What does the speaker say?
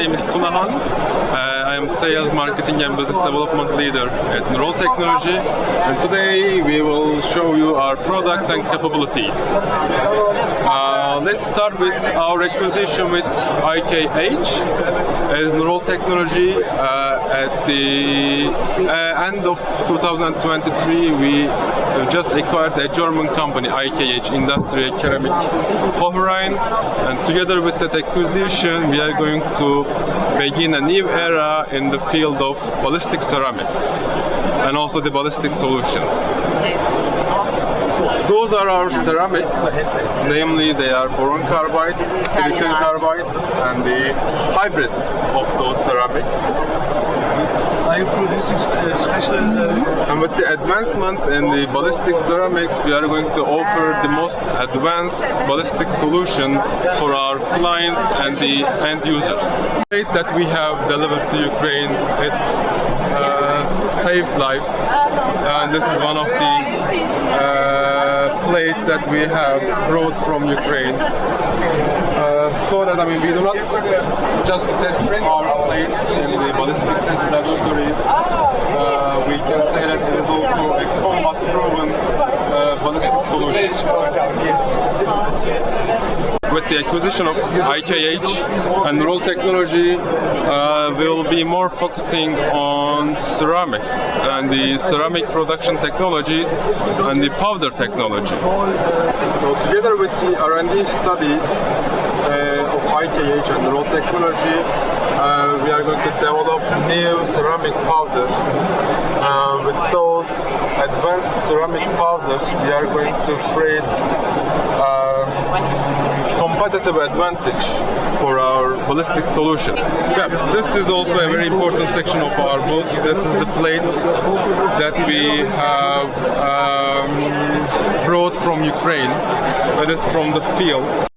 name is Tunahan. I am Sales, Marketing and Business Development Leader at Nurol Teknoloji, and today we will show you our products and capabilities. Let's start with our acquisition with IKH. As Nurol Teknoloji, at the end of 2023, we just acquired a German company, IKH, Industrial Ceramic Hochrein, and together with that acquisition, we are going to begin a new era in the field of ballistic ceramics and also the ballistic solutions. Those are our ceramics, namely they are boron carbide, silicon carbide, and the hybrid of those ceramics. Are you producing special? And with the advancements in the ballistic ceramics, we are going to offer the most advanced ballistic solution for our clients and the end users. The plate that we have delivered to Ukraine, it saved lives, and this is one of the plate that we have brought from Ukraine. So that we do not just test our plates in the ballistic test laboratories. We can say that it is also a combat-proven ballistic solution. With the acquisition of IKH and Nurol Teknoloji, we will be more focusing on ceramics and the ceramic production technologies and the powder technology. So together with the R&D studies of IKH and Nurol Teknoloji, we are going to develop new ceramic powders. With those advanced ceramic powders, we are going to create competitive advantage for our ballistic solution. Yeah, this is also a very important section of our boat. This is the plate that we have brought from Ukraine. That is from the field.